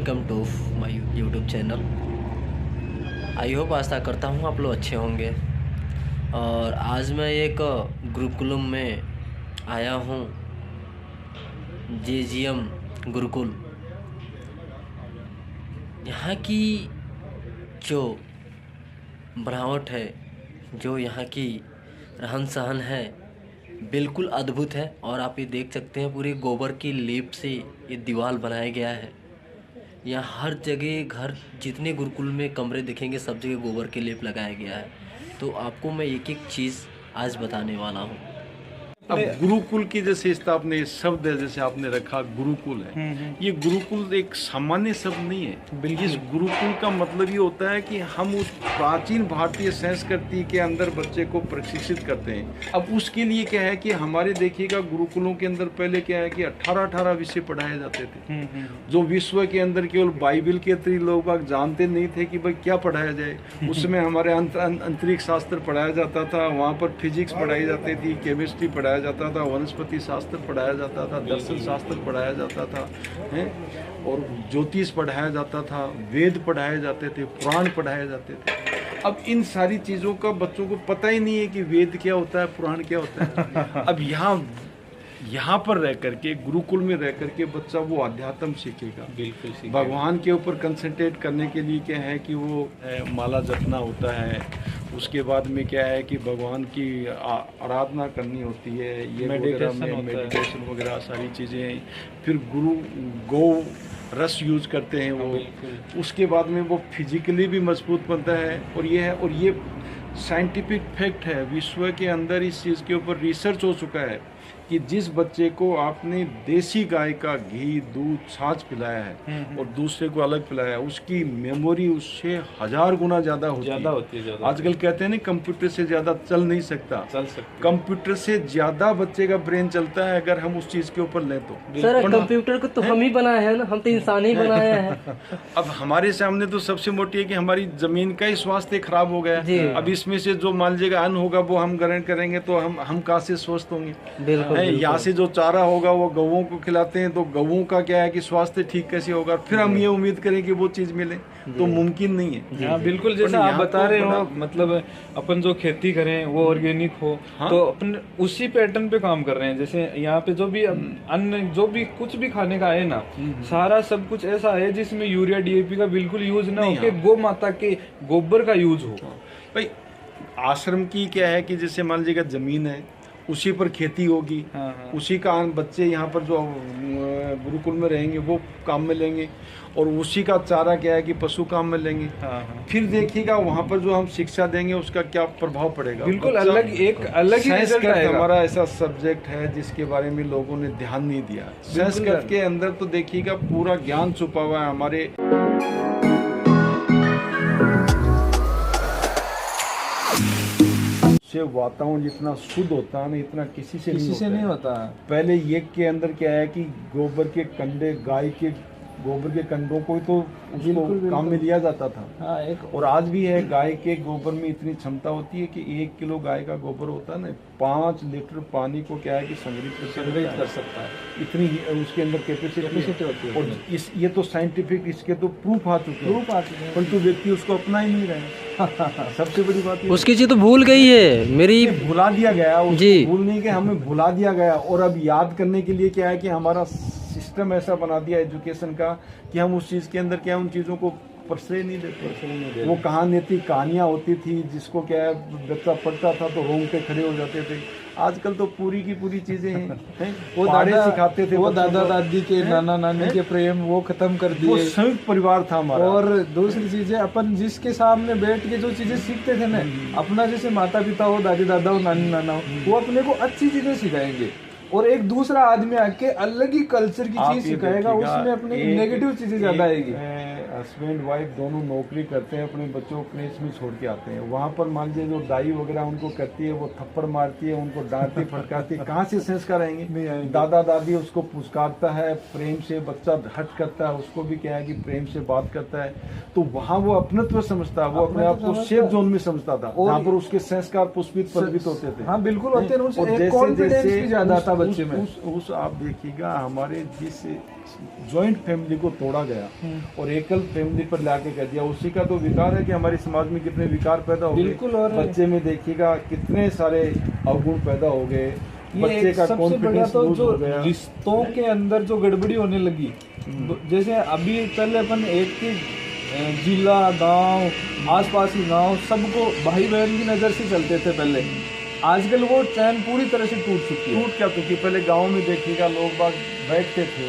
Welcome to my YouTube channel. I hope आशा करता हूँ आप लोग अच्छे होंगे। और आज मैं एक गुरुकुलम में आया हूँ, JGM गुरुकुल। यहाँ की जो बनावट है, जो यहाँ की रहन सहन है, बिल्कुल अद्भुत है। और आप ये देख सकते हैं पूरे गोबर की लीप से ये दीवार बनाया गया है। यहाँ हर जगह घर जितने गुरुकुल में कमरे दिखेंगे सब जगह गोबर की लेप लगाया गया है। तो आपको मैं एक एक चीज़ आज बताने वाला हूँ। अब गुरुकुल की जैसे आपने शब्द है, जैसे आपने रखा गुरुकुल है, ये गुरुकुल एक सामान्य शब्द नहीं है। इस गुरुकुल का मतलब ये होता है कि हम उस प्राचीन भारतीय संस्कृति के अंदर बच्चे को प्रशिक्षित करते हैं। अब उसके लिए क्या है कि हमारे देखिएगा गुरुकुलों के अंदर पहले क्या है कि 18 विषय पढ़ाए जाते थे, जो विश्व के अंदर केवल बाइबल के तरी लोग जानते नहीं थे कि भाई क्या पढ़ाया जाए। उसमें हमारे अंतरिक्ष शास्त्र पढ़ाया जाता था, वहाँ पर फिजिक्स पढ़ाई जाती थी, केमिस्ट्री पढ़ाया जाता था, वनस्पति शास्त्र पढ़ाया जाता था, दर्शन शास्त्र पढ़ाया जाता था, हैं, और ज्योतिष पढ़ाया जाता था, वेद पढ़ाए जाते थे, पुराण पढ़ाए जाते थे। अब इन सारी चीज़ों का बच्चों को पता ही नहीं है कि वेद क्या होता है, पुराण क्या होता है। अब यहाँ पर रह करके, गुरुकुल में रह करके बच्चा वो अध्यात्म सीखेगा। बिल्कुल सीखेगा। भगवान के ऊपर कंसंट्रेट करने के लिए क्या है कि वो माला जपना होता है। उसके बाद में क्या है कि भगवान की आराधना करनी होती है, ये मेडिटेशन वगैरह सारी चीज़ें। फिर गौ रस यूज करते हैं वो। उसके बाद में वो फिजिकली भी मजबूत बनता है। और ये साइंटिफिक फैक्ट है, विश्व के अंदर इस चीज़ के ऊपर रिसर्च हो चुका है कि जिस बच्चे को आपने देसी गाय का घी, दूध, छाछ पिलाया है और दूसरे को अलग पिलाया है, उसकी मेमोरी उससे 1000 गुना ज़्यादा होती है। आजकल कहते हैं ना, कंप्यूटर से ज़्यादा चल नहीं सकता। कंप्यूटर से ज़्यादा बच्चे का ब्रेन चलता है अगर हम उस चीज़ के ऊपर लें तो। सर, कंप्यूटर को तो हम ही बनाए हैं ना, हम तो इंसान ही बनाया है। अब हमारे सामने तो सबसे मोटी है कि हमारी जमीन का ही स्वास्थ्य खराब हो गया। अब इसमें से जो मान लीजिएगा अन्न होगा वो हम ग्रहण करेंगे तो हम कहाँ से स्वस्थ होंगे। बिल्कुल। यहाँ से जो चारा होगा वो गौओं को खिलाते हैं, तो गौओं का क्या है कि स्वास्थ्य ठीक कैसे होगा। फिर हम ये उम्मीद करें कि वो चीज मिले, तो मुमकिन नहीं है। हाँ, बिल्कुल। जैसा आप बता रहे हो, मतलब अपन जो खेती करें वो ऑर्गेनिक हो। हाँ? तो अपन उसी पैटर्न पे काम कर रहे हैं। जैसे यहाँ पे जो भी अन्न, जो भी कुछ भी खाने का है ना, सारा सब कुछ ऐसा है जिसमें यूरिया, DAP का बिल्कुल यूज ना हो, गौ माता के गोबर का यूज हो। भाई आश्रम की क्या है कि जैसे मान लीजिएगा जमीन है, उसी पर खेती होगी। उसी का बच्चे यहाँ पर जो गुरुकुल में रहेंगे वो काम में लेंगे, और उसी का चारा क्या है कि पशु काम में लेंगे। फिर देखिएगा वहाँ पर जो हम शिक्षा देंगे उसका क्या प्रभाव पड़ेगा। बिल्कुल अलग ही रिजल्ट आएगा। हमारा ऐसा सब्जेक्ट है जिसके बारे में लोगों ने ध्यान नहीं दिया। संस्कृत के अंदर तो देखिएगा पूरा ज्ञान छुपा हुआ है। हमारे वातावरण जितना शुद्ध होता है ना, इतना किसी से नहीं होता। पहले यज्ञ के अंदर क्या है कि गोबर के कंडे, गाय के गोबर के कंडों को तो उसको काम में लिया जाता था। और आज भी है, गाय के गोबर में इतनी क्षमता होती है कि 1 किलो गाय का गोबर होता है ना, 5 लीटर पानी को क्या है कि संग्रहित कर सकता है। इतनी उसके अंदर कैपेसिटी होती है। और ये तो साइंटिफिक, इसके तो प्रूफ आ चुके हैं, परंतु व्यक्ति उसको अपना ही नहीं रहे। सबसे बड़ी बात उसकी चीज तो भूल गई है, मेरी भुला दिया गया जी। भूल नहीं के हमें भुला दिया गया। और अब याद करने के लिए क्या है कि हमारा सिस्टम ऐसा बना दिया एजुकेशन का कि हम उस चीज़ के अंदर क्या उन चीज़ों को प्रश्रय नहीं देते। वो नैतिक कहानियाँ होती थी जिसको क्या है बच्चा पढ़ता था तो रोंगटे खड़े हो जाते थे। आजकल तो पूरी की पूरी चीजें हैं। वो दादा सिखाते थे, वो दादा दादी के, नाना नानी के प्रेम वो खत्म कर दिए। वो संयुक्त परिवार था हमारा। और दूसरी चीजें अपन जिसके सामने बैठ के जो चीजें सीखते थे ना, अपना जैसे माता पिता हो, दादी दादा हो, नानी नाना हो, वो अपने को अच्छी चीजें सिखाएंगे। और एक दूसरा आदमी आके अलग ही कल्चर की चीज सिखाएगा, उसमें अपनी नेगेटिव चीजें ज्यादा आएगी। हस्बैंड वाइफ दोनों नौकरी करते हैं, अपने बच्चों को क्रेच में छोड़ के आते हैं, वहाँ पर मान लीजिए जो दाई वगैरह उनको करती है, वो थप्पड़ मारती है, उनको डांटती फटकारती है, कहाँ से संस्कार आएंगे? दादा दादी उसको पुचकारता है प्रेम से, बच्चा हट करता है, उसको भी क्या है कि प्रेम से बात करता है, तो वहाँ वो अपनत्व समझता है, वो अपने आप को सेफ जोन में समझता था, जहाँ पर उसके संस्कार पुष्पित पल्पित होते थे। हाँ बिल्कुल होते हैं, कॉन्फिडेंस भी ज्यादा था बच्चे में। उस आप देखिएगा हमारे जिस जॉइंट फैमिली को तोड़ा गया और एकल फैमिली पर लाके कर दिया, उसी का तो विकार है कि हमारे समाज में कितने विकार पैदा हो गए। और बच्चे में देखिएगा कितने सारे अवगुण पैदा हो गए, बच्चे का कॉन्फिडेंस लूज हो गया, रिश्तों के अंदर जो गड़बड़ी होने लगी। जैसे अभी पहले अपन एक ही जिला, गांव, आसपास के गांव सबको भाई बहन की नजर से चलते थे पहले, आजकल वो चैन पूरी तरह से टूट चुकी है। टूट क्या चुकी? पहले गांव में देखिएगा लोग बाग बैठते थे,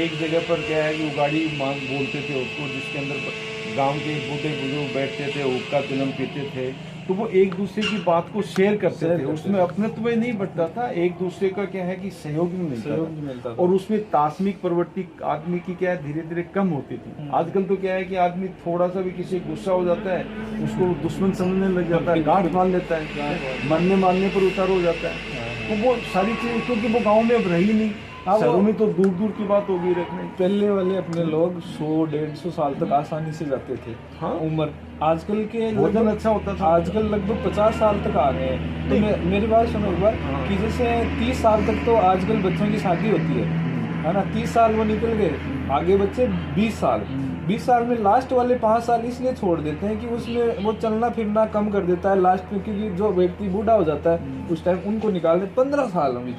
एक जगह पर क्या है कि उगाड़ी मांग बोलते थे उसको, जिसके अंदर गांव के बूढ़े बुजुर्ग बैठते थे, हुक्का तिलम पीते थे, तो वो एक दूसरे की बात को शेयर करते थे, उसमें अपनत्व नहीं बढ़ता था, एक दूसरे का क्या है कि सहयोग भी मिलता था, और उसमें तास्मिक प्रवृत्ति आदमी की क्या है धीरे धीरे कम होती थी। आजकल तो क्या है कि आदमी थोड़ा सा भी किसी गुस्सा हो जाता है उसको दुश्मन समझने लग जाता है, गांठ मान लेता है, मरने मारने पर उतार हो जाता है। तो वो सारी चीजें, क्योंकि वो गाँव में अब रही नहीं, शहरों में तो दूर दूर की बात होगी रखने। पहले वाले अपने लोग 100-150 साल तक आसानी से जाते थे। हाँ उम्र, आजकल के भोजन अच्छा होता था, आजकल लगभग 50 साल तक आ गए। तो मेरी बात सुनो एक बार, कि जैसे 30 साल तक तो आजकल बच्चों की शादी होती है ना, 30 साल वो निकल गए, आगे बच्चे 20 साल में लास्ट वाले 5 साल इसलिए छोड़ देते हैं कि उसमें वो चलना फिरना कम कर देता है लास्ट में, क्योंकि जो व्यक्ति बूढ़ा हो जाता है उस टाइम उनको निकाल दे 15 साल में।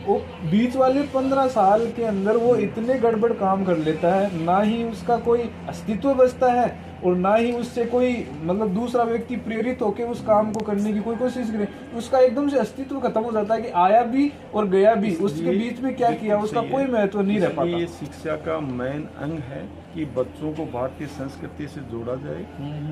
वो बीच वाले 15 साल के अंदर वो इतने गड़बड़ काम कर लेता है, ना ही उसका कोई अस्तित्व बचता है और ना ही उससे कोई मतलब दूसरा व्यक्ति प्रेरित होकर उस काम को करने की कोई कोशिश करे, उसका एकदम से अस्तित्व खत्म हो जाता है कि आया भी और गया भी, उसके बीच में क्या किया उसका कोई महत्व नहीं रह पाता। ये शिक्षा का मेन अंग है कि बच्चों को भारतीय संस्कृति से जोड़ा जाए,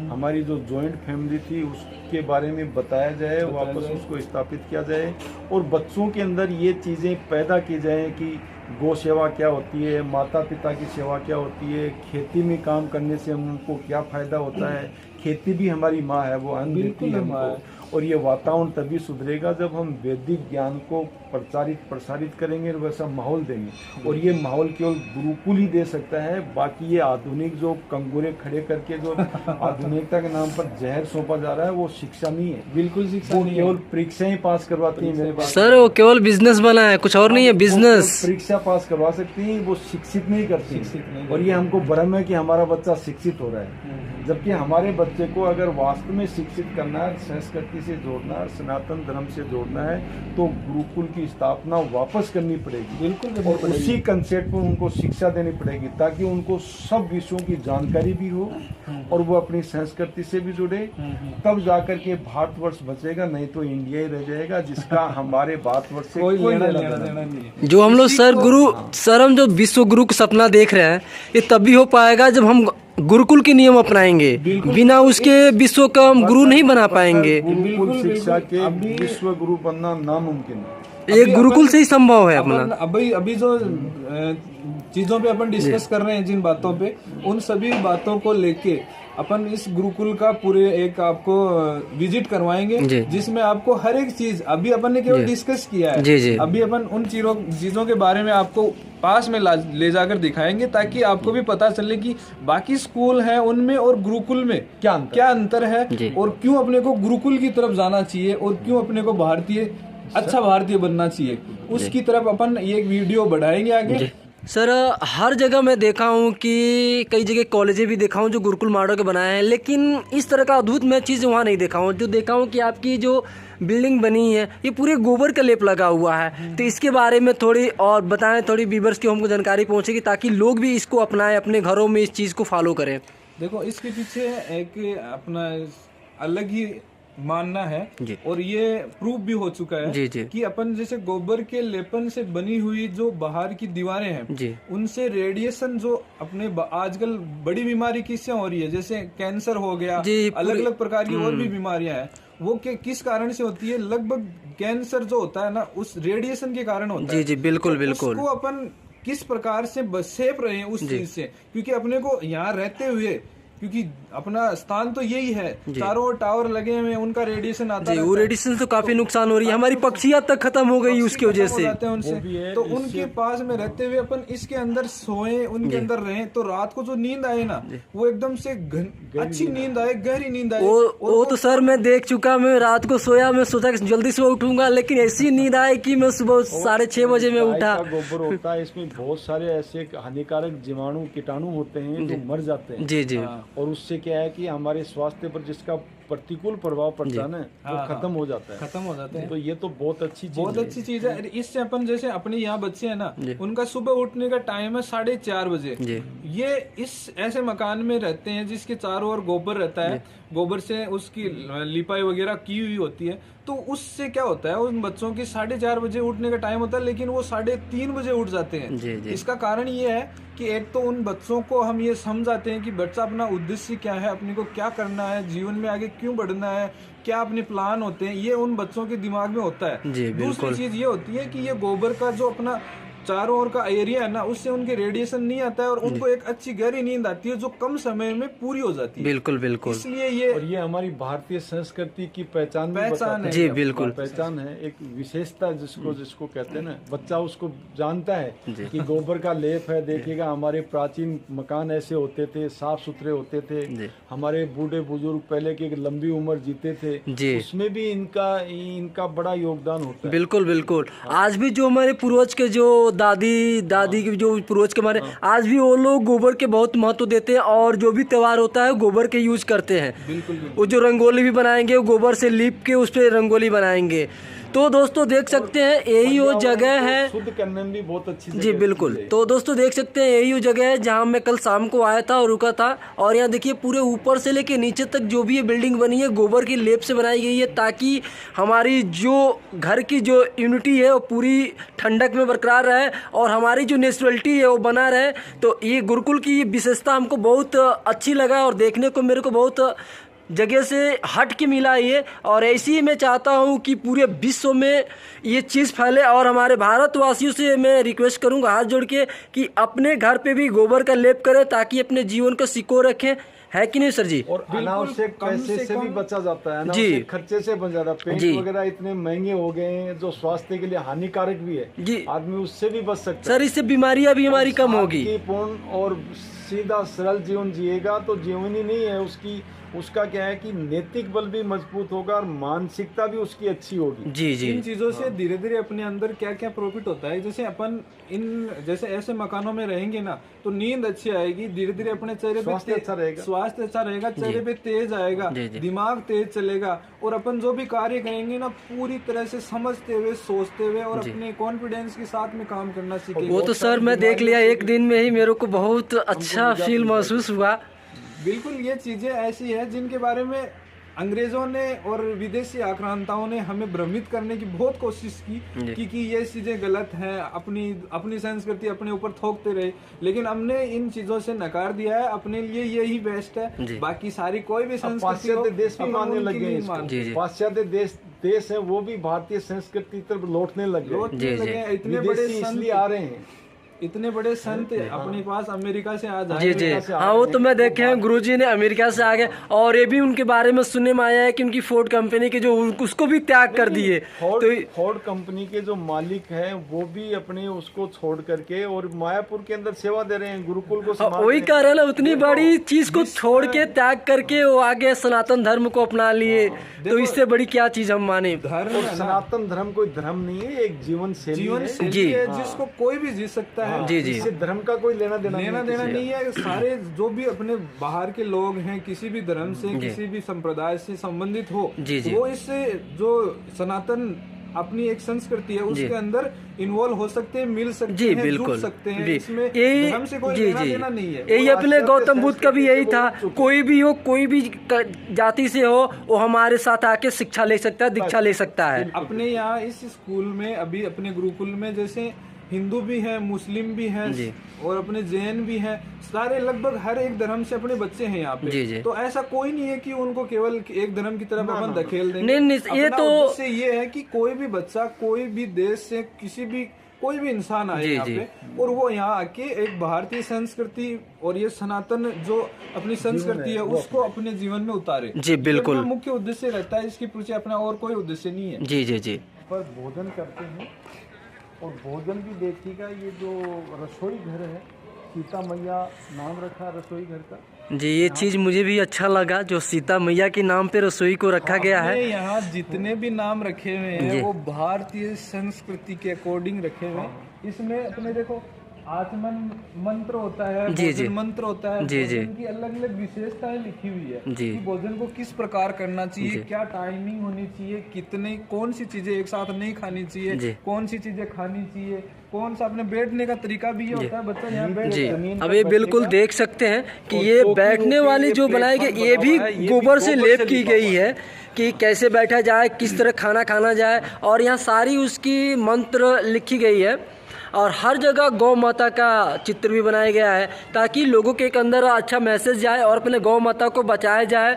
हमारी जो जॉइंट फैमिली थी उसके बारे में बताया जाए, वापस उसको स्थापित किया जाए, और बच्चों के अंदर ये चीज़ें पैदा की जाए कि गौ सेवा क्या होती है, माता पिता की सेवा क्या होती है, खेती में काम करने से हमको क्या फायदा होता है, खेती भी हमारी माँ है, वो अन्न देती है हमको, और ये वातावरण तभी सुधरेगा जब हम वैदिक ज्ञान को प्रसारित करेंगे और वैसा माहौल देंगे। और ये माहौल केवल गुरुकुल ही दे सकता है, बाकी ये आधुनिक जो कंगोरे खड़े करके जो आधुनिकता के नाम पर जहर सौंपा जा रहा है वो शिक्षा नहीं है, बिल्कुल शिक्षा नहीं, केवल परीक्षाएं पास करवाती है मेरे पास। सर वो केवल बिजनेस बना है, कुछ और नहीं है, बिजनेस परीक्षा पास करवा सकती है, वो शिक्षित नहीं करती। और ये हमको भ्रम है कि हमारा बच्चा शिक्षित हो रहा है, जबकि हमारे बच्चे को अगर वास्तव में शिक्षित करना है, संस्कृति से जोड़ना है, सनातन धर्म से जोड़ना है, तो गुरुकुल की स्थापना वापस करनी पड़ेगी, बिल्कुल, और उसी कंसेप्ट पर उनको शिक्षा देनी पड़ेगी ताकि उनको सब विषयों की जानकारी भी हो और वो अपनी संस्कृति से भी जुड़े, तब जाकर के भारतवर्ष बचेगा, नहीं तो इंडिया ही रह जाएगा जिसका हमारे भारतवर्ष से कोई लेना देना नहीं है। जो हम लोग सर हम जो विश्व गुरु का सपना देख रहे हैं, ये तभी हो पाएगा जब हम गुरुकुल के नियम अपनाएंगे, बिना उसके विश्व का हम गुरु नहीं बना पाएंगे। गुरुकुल शिक्षा के विश्व गुरु बनना नामुमकिन है, एक गुरुकुल से ही संभव है अपना। अभी जो चीजों पे अपन डिस्कस कर रहे हैं, जिन बातों पे, उन सभी बातों को लेके अपन इस गुरुकुल का पूरे एक आपको विजिट करवाएंगे, जिसमें आपको हर एक चीज, अभी अपन ने केवल डिस्कस किया है, अभी अपन उन चीजों के बारे में आपको पास में ले जाकर दिखाएंगे, ताकि आपको भी पता चले कि बाकी स्कूल हैं उनमें और गुरुकुल में क्या अंतर है, और क्यों अपने को गुरुकुल की तरफ जाना चाहिए, और क्यों अपने को अच्छा भारतीय बनना चाहिए, उसकी तरफ अपन ये वीडियो बढ़ाएंगे आगे। सर हर जगह मैं देखा हूँ कि कई जगह कॉलेजें भी देखा हूँ जो गुरुकुल मॉडल के बनाए हैं, लेकिन इस तरह का अद्भुत मैं चीज़ वहाँ नहीं देखा हूँ। जो देखा हूँ कि आपकी जो बिल्डिंग बनी है ये पूरे गोबर का लेप लगा हुआ है, तो इसके बारे में थोड़ी और बताएं, थोड़ी व्यूअर्स की हमको जानकारी पहुँचेगी ताकि लोग भी इसको अपनाएं, अपने घरों में इस चीज़ को फॉलो करें। देखो इसके पीछे एक अपना अलग ही मानना है, और ये प्रूफ भी हो चुका है कि अपन जैसे गोबर के लेपन से बनी हुई जो बाहर की दीवारें हैं, उनसे रेडिएशन जो अपने आजकल बड़ी बीमारी किससे हो रही है, जैसे कैंसर हो गया, अलग अलग प्रकार की और भी बीमारियां हैं, वो किस कारण से होती है? लगभग कैंसर जो होता है ना, उस रेडिएशन के कारण होता है। बिल्कुल बिल्कुल। उसको अपन किस प्रकार से सेफ रहे उस चीज से, क्योंकि अपने को यहाँ रहते हुए, क्योंकि अपना स्थान तो यही है, चारों ओर टावर लगे हुए हैं, उनका रेडिएशन आता है, वो रेडिएशन से काफी नुकसान हो रही है, हमारी पक्षियां तक खत्म हो गई उसकी वजह से। उनसे तो उनके पास में रहते हुए अपन इसके अंदर सोए, उनके अंदर रहें, तो रात को जो नींद आए ना, वो एकदम से अच्छी नींद आए, गहरी नींद आए। वो तो सर मैं देख चुका, मैं रात को सोया, मैं सोचा कि जल्दी सुबह उठूंगा, लेकिन ऐसी नींद आई कि मैं सुबह 6:30 बजे में उठा। गोबर होता है, इसमें बहुत सारे ऐसे हानिकारक जीवाणु कीटाणु होते हैं जो मर जाते हैं। जी जी। और उससे क्या है कि हमारे स्वास्थ्य पर जिसका प्रतिकूल प्रभाव पड़ता है ना, वो खत्म हो जाता है, खत्म हो जाते हैं। तो ये तो बहुत अच्छी चीज है। इससे अपन जैसे अपने यहाँ बच्चे हैं ना, उनका सुबह उठने का टाइम है 4:30 बजे। ये इस ऐसे मकान में रहते हैं जिसके चारों ओर गोबर रहता है, गोबर से उसकी लिपाई वगैरह की हुई होती है, तो उससे क्या होता है, उन बच्चों की 4:30 बजे उठने का टाइम होता है, लेकिन वो 3:30 बजे उठ जाते हैं। इसका कारण ये है कि एक तो उन बच्चों को हम ये समझाते हैं कि बच्चा अपना उद्देश्य क्या है, अपने को क्या करना है, जीवन में आगे क्यों बढ़ना है, क्या अपने प्लान होते हैं, ये उन बच्चों के दिमाग में होता है। दूसरी चीज ये होती है कि ये गोबर का जो अपना चारों ओर का एरिया है ना, उससे उनके रेडिएशन नहीं आता है और उनको एक अच्छी गहरी नींद आती है जो कम समय में पूरी हो जाती है। बिल्कुल बिल्कुल। इसलिए ये हमारी भारतीय संस्कृति की पहचान है। जी बिल्कुल, पहचान है, एक विशेषता जिसको कहते हैं ना, बच्चा उसको जानता है कि गोबर का लेप है। देखिएगा हमारे प्राचीन मकान ऐसे होते थे, साफ सुथरे होते थे, हमारे बूढ़े बुजुर्ग पहले की लंबी उम्र जीते थे, उसमें भी इनका बड़ा योगदान होता है। बिल्कुल बिल्कुल। आज भी जो हमारे पूर्वज के जो दादी के जो पूर्वज के हमारे, आज भी वो लोग गोबर के बहुत महत्व देते हैं और जो भी त्योहार होता है गोबर के यूज करते हैं। बिल्कुल। वो जो रंगोली भी बनाएंगे वो गोबर से लीप के उस पर रंगोली बनाएंगे। तो दोस्तों देख सकते हैं यही वो जगह है, शुद्ध करने में भी बहुत अच्छी जी बिल्कुल। तो दोस्तों देख सकते हैं यही वो जगह है जहां मैं कल शाम को आया था और रुका था। और यहाँ देखिए पूरे ऊपर से लेके नीचे तक जो भी ये बिल्डिंग बनी है गोबर की लेप से बनाई गई है, ताकि हमारी जो घर की जो यूनिटी है वो पूरी ठंडक में बरकरार रहे और हमारी जो नेचुरलिटी है वो बना रहे। तो ये गुरुकुल की विशेषता हमको बहुत अच्छी लगा और देखने को मेरे को बहुत जगह से हट के मिला ये, और ऐसे ही मैं चाहता हूँ कि पूरे विश्व में ये चीज़ फैले। और हमारे भारतवासियों से मैं रिक्वेस्ट करूँगा हाथ जोड़ के कि अपने घर पे भी गोबर का लेप करें ताकि अपने जीवन को सिक्योर रखें, है कि नहीं सर जी? और अनावश्यक पैसे से भी बचा जाता है, अनावश्यक खर्चे से बच जाता है। पेंट वगैरह इतने महंगे हो गए हैं जो स्वास्थ्य के लिए हानिकारक भी है जी, आदमी उससे भी बच सकता है। सर इससे बीमारियां भी हमारी कम होगी। पूर्ण और सीधा सरल जीवन जिएगा तो जीवन ही नहीं है उसका क्या है कि नैतिक बल भी मजबूत होगा और मानसिकता भी उसकी अच्छी होगी। जी जी। इन चीजों से धीरे धीरे अपने अंदर क्या क्या प्रॉफिट होता है, जैसे अपन जैसे ऐसे मकानों में रहेंगे ना तो नींद अच्छी आएगी, धीरे धीरे अपने चेहरे पे स्वास्थ्य अच्छा रहेगा, चेहरे पे तेज आएगा, दिमाग तेज चलेगा और अपन जो भी कार्य करेंगे ना पूरी तरह से समझते हुए, सोचते हुए और अपने कॉन्फिडेंस के साथ में काम करना सीखेंगे। वो तो सर मैं देख लिया एक दिन में ही, मेरे को बहुत अच्छा फील महसूस हुआ। बिल्कुल, ये चीजें ऐसी है जिनके बारे में अंग्रेजों ने और विदेशी आक्रांताओं ने हमें भ्रमित करने की बहुत कोशिश की कि ये चीजें गलत हैं, अपनी संस्कृति अपने ऊपर थोपते रहे, लेकिन हमने इन चीजों से नकार दिया है। अपने लिए यही बेस्ट है, बाकी सारी कोई भी संस्कृति पाश्चात्य देश भी मानने लगे, पाश्चात्य देश है वो भी भारतीय संस्कृति तरफ लौटने लगे। इतने बड़े इसलिए आ रहे हैं, इतने बड़े संत अपने पास अमेरिका से आ जाए। जी जी हाँ, वो तो मैं देखे हैं गुरुजी ने अमेरिका से आ गए और ये भी उनके बारे में सुनने में आया है कि उनकी फोर्ड कंपनी के जो उसको भी त्याग कर दिए। तो फोर्ड कंपनी के जो मालिक हैं वो भी अपने उसको छोड़ करके और मायापुर के अंदर सेवा दे रहे हैं, गुरुकुल को वही कह रहे हैं, उतनी बड़ी चीज को छोड़ के त्याग करके वो आगे सनातन धर्म को अपना लिए। तो इससे बड़ी क्या चीज हम माने? सनातन धर्म कोई धर्म नहीं है, एक जीवन शैली है जिसको कोई भी जी सकता है। जी जी, इससे धर्म का कोई लेना देना नहीं है। सारे जो भी अपने बाहर के लोग हैं, किसी भी धर्म से किसी भी संप्रदाय से संबंधित हो, वो इससे जो सनातन अपनी एक संस्कृति है उसके अंदर इन्वॉल्व हो सकते हैं, मिल सकते हैं, जुड़ सकते हैं। इसमें धर्म से कोई लेना देना नहीं है। यही अपने गौतम बुद्ध का भी यही था, कोई भी हो, कोई भी जाति से हो, वो हमारे साथ आके शिक्षा ले सकता है, दीक्षा ले सकता है। अपने यहाँ इस स्कूल में अभी अपने गुरुकुल में जैसे हिंदू भी हैं, मुस्लिम भी हैं और अपने जैन भी हैं, सारे लगभग हर एक धर्म से अपने बच्चे हैं यहाँ पे। तो ऐसा कोई नहीं है कि उनको केवल एक धर्म की तरफ अपन धकेल देंगे। नहीं, ये तो ये है कि कोई भी बच्चा कोई भी देश से, किसी भी कोई भी इंसान आए जी, यहाँ जी। पे और वो यहाँ आके एक भारतीय संस्कृति और ये सनातन जो अपनी संस्कृति है उसको अपने जीवन में उतारे। जी, बिल्कुल। ये अपना मुख्य उद्देश्य रहता है, इसके पीछे अपना और कोई उद्देश्य नहीं है। जी जी जी। पर भोजन करते हैं और भोजन भी देखिएगा, ये जो रसोई घर है, सीता मैया नाम रखा रसोई घर का। जी, ये चीज़ मुझे भी अच्छा लगा, जो सीता मैया के नाम पे रसोई को रखा गया है। यहाँ जितने भी नाम रखे हुए हैं वो भारतीय संस्कृति के अकॉर्डिंग रखे हुए हैं। इसमें अपने देखो आचमन मंत्र होता है, जी, भोजन जी। मंत्र होता है, जी, जी। भोजन की अलग अलग विशेषताएं लिखी हुई है जी। कि भोजन को किस प्रकार करना चाहिए, जी। क्या टाइमिंग होनी चाहिए, कितने कौन सी चीजें एक साथ नहीं खानी जी। चाहिए, कौन सी चीजें खानी चाहिए, कौन सा अपने बैठने का तरीका भी ये होता है। बच्चा यहाँ बैठ जी, जमीन अब पर ये बैठेगा। बिल्कुल देख सकते हैं कि और ये टोपी बैठने वोपी, वाली ये जो बनाई गई, प्लेटफॉर्म ये बना भी हुआ है, ये गोबर भी से गोबर लेप से की लिपा गई हुआ है कि कैसे बैठा जाए, किस तरह खाना खाना जाए, और यहाँ सारी उसकी मंत्र लिखी गई है। और हर जगह गौ माता का चित्र भी बनाया गया है ताकि लोगों के अंदर अच्छा मैसेज जाए और अपने गौ माता को बचाया जाए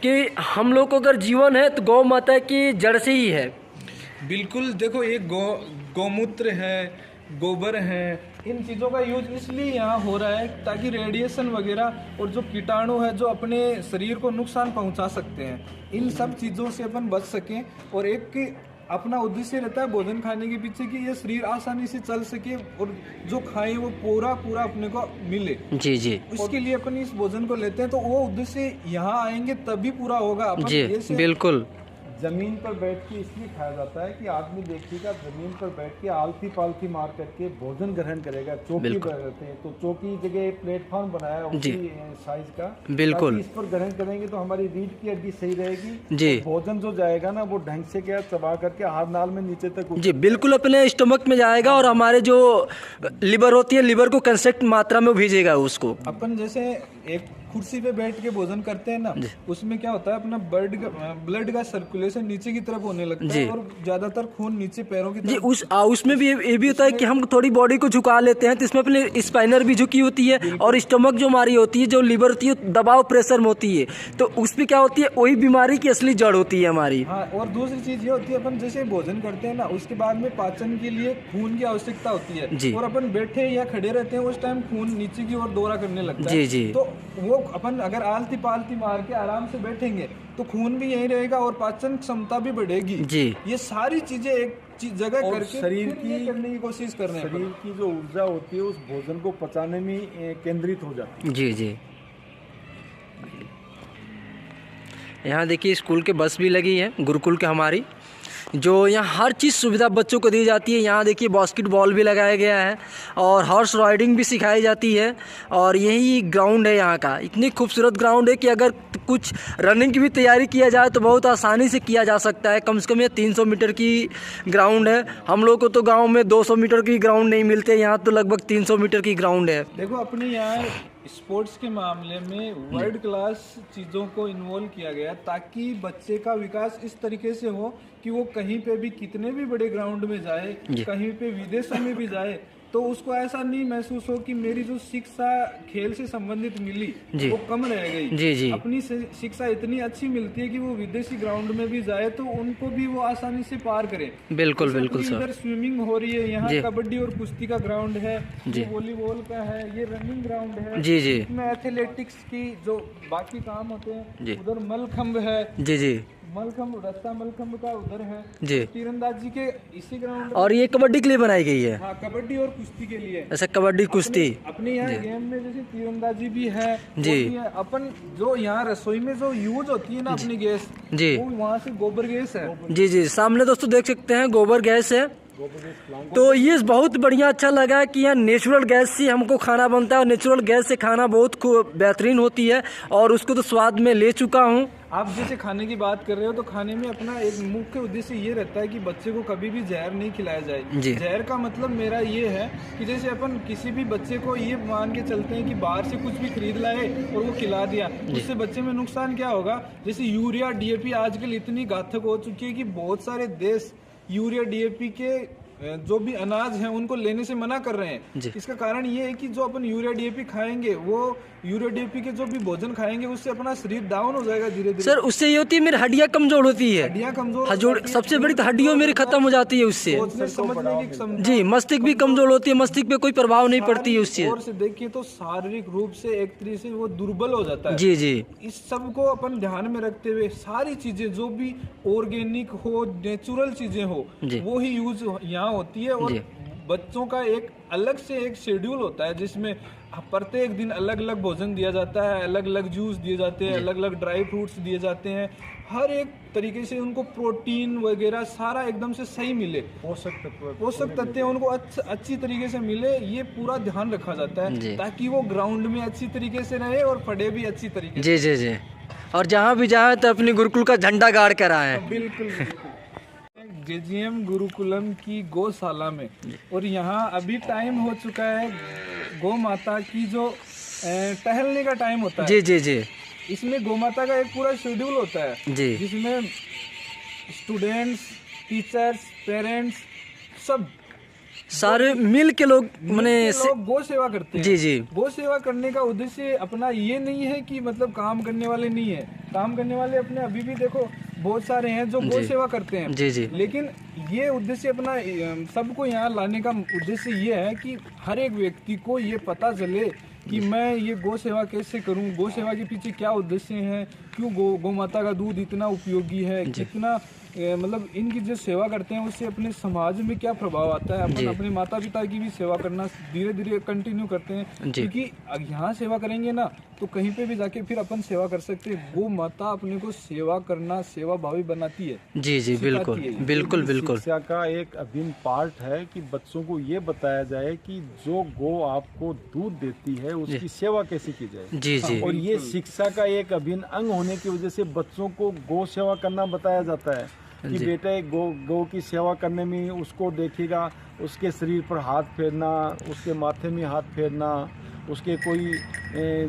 कि हम लोग को अगर जीवन है तो गौ माता की जड़ से ही है। बिल्कुल। देखो ये गौमूत्र है, गोबर है, इन चीज़ों का यूज इसलिए यहाँ हो रहा है ताकि रेडिएशन वगैरह और जो कीटाणु है जो अपने शरीर को नुकसान पहुँचा सकते हैं, इन सब चीज़ों से अपन बच सकें। और एक अपना उद्देश्य रहता है भोजन खाने के पीछे कि ये शरीर आसानी से चल सके और जो खाएं वो पूरा अपने को मिले। जी जी इसके लिए अपन इस भोजन को लेते हैं, तो वो उद्देश्य यहाँ आएंगे तभी पूरा होगा। अपन जी, जैसे बिल्कुल। जमीन पर बैठ के इसलिए खाया जाता है कि आदमी देखिएगा जमीन पर बैठ के आलती पालती मार करके भोजन ग्रहण करेगा। चौकी पर रहते हैं तो चौकी जगह प्लेटफॉर्म बनाया उसी साइज का, बिल्कुल। इस पर ग्रहण करेंगे तो हमारी रीढ़ की हड्डी सही रहेगी जी। और भोजन जो जाएगा ना वो ढंग से क्या चबा करके हाथ नाल में नीचे तक जी, बिल्कुल अपने स्टमक में जाएगा और हमारे जो लिवर होती है, लिवर को कंसेंट मात्रा में भेजेगा उसको। अपन जैसे एक कुर्सी पे बैठ के भोजन करते हैं ना, उसमें क्या होता है अपना ब्लड का सर्कुलेशन नीचे की तरफ होने लगता है और ज्यादातर खून नीचे पैरों की जी, तरफ। उसमें भी ये भी होता है कि हम थोड़ी बॉडी को झुका लेते हैं तो इसमें अपने स्पाइनर भी झुकी होती है और स्टमक जो हमारी होती है, जो लिवर होती है, दबाव प्रेशर में होती है, तो उसमें क्या होती है, वही बीमारी की असली जड़ होती है हमारी। हाँ, और दूसरी चीज ये होती है अपन जैसे भोजन करते हैं ना उसके बाद में पाचन के लिए खून की आवश्यकता होती है और अपन बैठे या खड़े रहते हैं उस टाइम खून नीचे की ओर दौरा करने लगता है। जी जी। तो वो अपन अगर आलती पालती मार के आराम से बैठेंगे तो खून भी यहीं रहेगा और पाचन क्षमता भी बढ़ेगी। जी, ये सारी चीजें एक जगह और करके शरीर फिर ये की करने की कोशिश कर रहे हैं। शरीर की जो ऊर्जा होती है उस भोजन को पचाने में केंद्रित हो जाती है। जी जी। यहाँ देखिए स्कूल के बस भी लगी है गुरुकुल के हमारी, जो यहाँ हर चीज़ सुविधा बच्चों को दी जाती है। यहाँ देखिए बास्केटबॉल भी लगाया गया है और हॉर्स राइडिंग भी सिखाई जाती है और यही ग्राउंड है यहाँ का। इतनी खूबसूरत ग्राउंड है कि अगर कुछ रनिंग की भी तैयारी किया जाए तो बहुत आसानी से किया जा सकता है। कम से कम ये 300 मीटर की ग्राउंड है। हम लोग को तो गाँव में 200 मीटर की ग्राउंड नहीं मिलते, यहाँ तो लगभग 300 मीटर की ग्राउंड है। देखो अपने यहाँ स्पोर्ट्स के मामले में वर्ल्ड क्लास चीज़ों को इन्वॉल्व किया गया ताकि बच्चे का विकास इस तरीके से हो कि वो कहीं पे भी कितने भी बड़े ग्राउंड में जाए, कहीं पे विदेशों में भी जाए तो उसको ऐसा नहीं महसूस हो कि मेरी जो शिक्षा खेल से संबंधित मिली वो कम रह गई। जी जी। अपनी शिक्षा इतनी अच्छी मिलती है कि वो विदेशी ग्राउंड में भी जाए तो उनको भी वो आसानी से पार करें। बिल्कुल बिल्कुल सर। इधर स्विमिंग हो रही है, यहाँ कबड्डी और कुश्ती का ग्राउंड है, ये वॉलीबॉल का है, ये रनिंग ग्राउंड है। जी जी। इसमें एथलेटिक्स की जो बाकी काम होते हैं, उधर मलखंभ है। जी जी। मलखंभ रस्सा मलखंभ का उधर है जी। तीरंदाजी के इसी ग्राउंड और ये कबड्डी के लिए बनाई गई है। हाँ, कबड्डी और कुश्ती के लिए। ऐसा कबड्डी कुश्ती अपने यहाँ गेम में जैसे तीरंदाजी भी है जी। अपन जो यहाँ रसोई में जो यूज होती है ना अपनी गैस, जी, वो वहाँ से गोबर गैस है। जी जी। सामने दोस्तों देख सकते हैं गोबर गैस है। तो ये बहुत बढ़िया अच्छा लगा कि यहाँ नेचुरल गैस से हमको खाना बनता है और नेचुरल गैस से खाना बहुत बेहतरीन होती है और उसको तो स्वाद में ले चुका हूँ। आप जैसे खाने की बात कर रहे हो तो खाने में अपना एक मुख्य उद्देश्य ये रहता है कि बच्चे को कभी भी जहर नहीं खिलाया जाए। जहर का मतलब मेरा ये है कि जैसे अपन किसी भी बच्चे को ये मान के चलते हैं कि बाहर से कुछ भी खरीद लाए और वो खिला दिया, उससे बच्चे में नुकसान क्या होगा। जैसे यूरिया DAP आजकल इतनी घातक हो चुकी है कि बहुत सारे देश यूरिया DAP के जो भी अनाज है उनको लेने से मना कर रहे हैं। जी। इसका कारण ये है कि जो अपन यूरिया डीएपी खाएंगे, वो यूरिया डीएपी के जो भी भोजन खाएंगे उससे अपना शरीर डाउन हो जाएगा धीरे धीरे। सर उससे ये होती है मेरी हड्डियाँ कमजोर होती है, हड्डियां कमजोर सबसे बड़ी तो हड्डियों मेरी खत्म हो जाती है उससे। सोचने समझने की क्षमता, जी, मस्तिष्क भी कमजोर होती है, मस्तिष्क पे कोई प्रभाव नहीं पड़ती है उससे। और से देखिए तो शारीरिक रूप से एक तरीके से वो दुर्बल हो जाता है। जी जी इस सब को अपन ध्यान में रखते हुए सारी चीजें जो भी ऑर्गेनिक हो, नेचुरल चीजें हो, जी। वो ही यूज यहाँ होती है। और जी। बच्चों का एक अलग से एक शेड्यूल होता है जिसमें प्रत्येक दिन अलग अलग भोजन दिया जाता है, अलग अलग जूस दिए जाते हैं, अलग अलग ड्राई फ्रूट्स दिए जाते हैं, हर एक तरीके से उनको प्रोटीन वगैरह सारा एकदम से सही मिले, पोषक तत्व उनको अच्छी तरीके से मिले, ये पूरा ध्यान रखा जाता जी। है ताकि वो ग्राउंड में अच्छी तरीके से रहे और पढ़े भी अच्छी तरीके से। जी जी जी, और जहाँ भी जाए तो अपनी गुरुकुल का झंडा गाड़ कर आए। बिल्कुल बिल्कुल। जेजीएम गुरुकुलम की गौशाला में, और यहाँ अभी टाइम हो चुका है गौ माता की जो टहलने का टाइम होता है। जी जी जी इसमें गौ माता का एक पूरा शेड्यूल होता है जी, जिसमें स्टूडेंट्स, टीचर्स, पेरेंट्स सब सारे मिल के लोग मने लोग गौ सेवा करते हैं। जी जी गौ सेवा करने का उद्देश्य अपना ये नहीं है कि मतलब काम करने वाले नहीं है, काम करने वाले अपने अभी भी देखो बहुत सारे हैं जो गौ सेवा करते हैं। जी जी लेकिन ये उद्देश्य अपना सबको यहाँ लाने का उद्देश्य ये है कि हर एक व्यक्ति को ये पता चले कि मैं ये गौ सेवा कैसे करूं, गौ सेवा के पीछे क्या उद्देश्य है, क्यों गौ माता का दूध इतना उपयोगी है, कितना मतलब इनकी जो सेवा करते हैं उससे अपने समाज में क्या प्रभाव आता है। अपन अपने माता पिता की भी सेवा करना धीरे धीरे कंटिन्यू करते हैं, क्योंकि यहाँ सेवा करेंगे ना तो कहीं पे भी जाके फिर अपन सेवा कर सकते हैं। गौ माता अपने को सेवा करना, सेवा भावी बनाती है। जी जी बिल्कुल बिल्कुल बिल्कुल। शिक्षा का एक अभिन्न पार्ट है कि बच्चों को ये बताया जाए कि जो गौ आपको दूध देती है उसकी सेवा कैसे की जाए। जी जी और ये शिक्षा का एक अभिन्न अंग होने की वजह से बच्चों को गौ सेवा करना बताया जाता है कि बेटा एक गौ की सेवा करने में उसको देखेगा, उसके शरीर पर हाथ फेरना, उसके माथे में हाथ फेरना, उसके कोई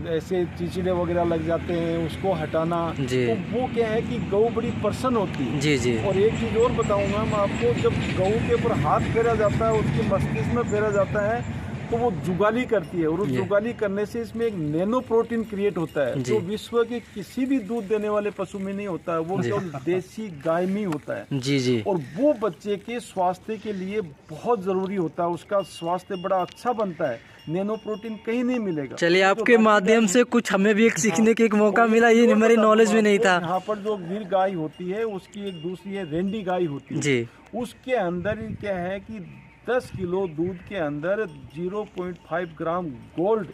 ऐसे चिचड़े वगैरह लग जाते हैं उसको हटाना। तो वो क्या है कि गौ बड़ी प्रसन्न होती है। जी जी। और एक चीज़ और बताऊंगा मैं आपको, जब गौ के ऊपर हाथ फेरा जाता है, उसके मस्तिष्क में फेरा जाता है तो वो जुगाली करती है, और उस जुगाली करने से इसमें एक नैनो प्रोटीन क्रिएट होता है जो विश्व के किसी भी दूध देने वाले पशु में नहीं होता है, वो केवल देसी गाय में ही होता है। जी जी। और वो बच्चे के स्वास्थ्य के लिए बहुत जरूरी होता है, उसका स्वास्थ्य बड़ा अच्छा बनता है, नैनो प्रोटीन कहीं नहीं मिलेगा। चलिए आपके माध्यम से कुछ हमें भी एक सीखने का एक मौका मिला, ये मेरी नॉलेज में नहीं था। यहाँ पर जो गिर गाय होती है उसकी एक दूसरी है रेंडी गाय होती है जी। उसके अंदर क्या है कि 10 किलो दूध के अंदर 0.5 ग्राम गोल्ड,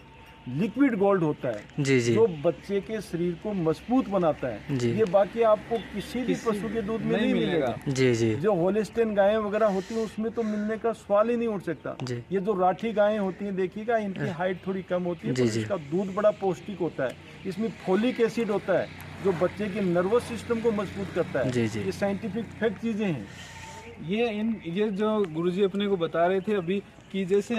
लिक्विड गोल्ड होता है। जी जी। जो बच्चे के शरीर को मजबूत बनाता है। जी। ये बाकी आपको किसी भी पशु के दूध में नहीं मिलेगा। जी जी। जो होलिस्टीन गायें वगैरह होती हैं उसमें तो मिलने का सवाल ही नहीं उठ सकता। ये जो राठी गायें होती हैं देखिएगा, इनकी हाइट थोड़ी कम होती है, पर इसका दूध बड़ा पौष्टिक होता है। इसमें फोलिक एसिड होता है जो बच्चे के नर्वस सिस्टम को मजबूत करता है। ये साइंटिफिक फैक्ट चीजें हैं। ये जो गुरुजी अपने को बता रहे थे अभी कि जैसे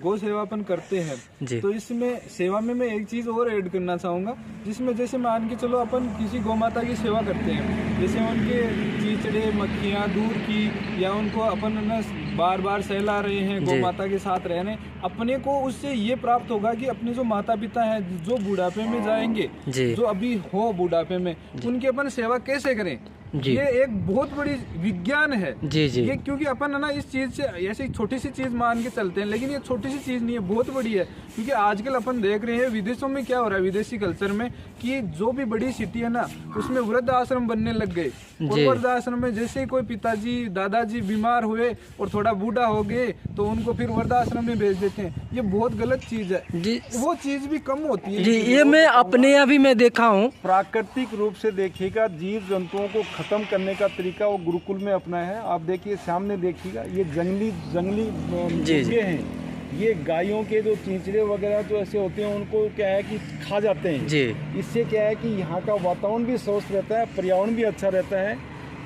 गौ सेवा अपन करते हैं, तो इसमें सेवा में मैं एक चीज़ और ऐड करना चाहूँगा, जिसमें जैसे मान के चलो अपन किसी गौ माता की सेवा करते हैं, जैसे उनके चीचड़े मक्खियाँ दूर की, या उनको अपन ना बार बार सहला रहे हैं, गौ माता के साथ रह रहे हैं, अपने को उससे ये प्राप्त होगा कि अपने जो माता पिता हैं जो बुढ़ापे में जाएंगे, जो अभी हो बुढ़ापे में, उनकी अपन सेवा कैसे करें। ये एक बहुत बड़ी विज्ञान है। जी जी। ये क्योंकि अपन है ना इस चीज से ऐसी छोटी सी चीज मान के चलते हैं, लेकिन ये छोटी सी चीज नहीं है, बहुत बड़ी है। क्योंकि आजकल अपन देख रहे हैं विदेशों में क्या हो रहा है, विदेशी कल्चर में, कि जो भी बड़ी सिटी है ना उसमें वृद्ध आश्रम बनने लग गए। और वृद्ध आश्रम में जैसे ही कोई पिताजी दादाजी बीमार हुए और थोड़ा बूढ़ा हो गए तो उनको फिर वृद्ध आश्रम में भेज देते हैं। ये बहुत गलत चीज है जी। वो चीज भी कम होती है जी। ये मैं अपने यहाँ भी मैं देखा हूँ। प्राकृतिक रूप से देखिएगा, जीव जंतुओं को खत्म करने का तरीका वो गुरुकुल में अपनाया है। आप देखिए सामने देखिएगा, ये जंगली मुर्गे हैं, ये गायों के जो चींचड़े वगैरह जो ऐसे होते हैं उनको क्या है कि खा जाते हैं जी। इससे क्या है कि यहाँ का वातावरण भी स्वस्थ रहता है, पर्यावरण भी अच्छा रहता है,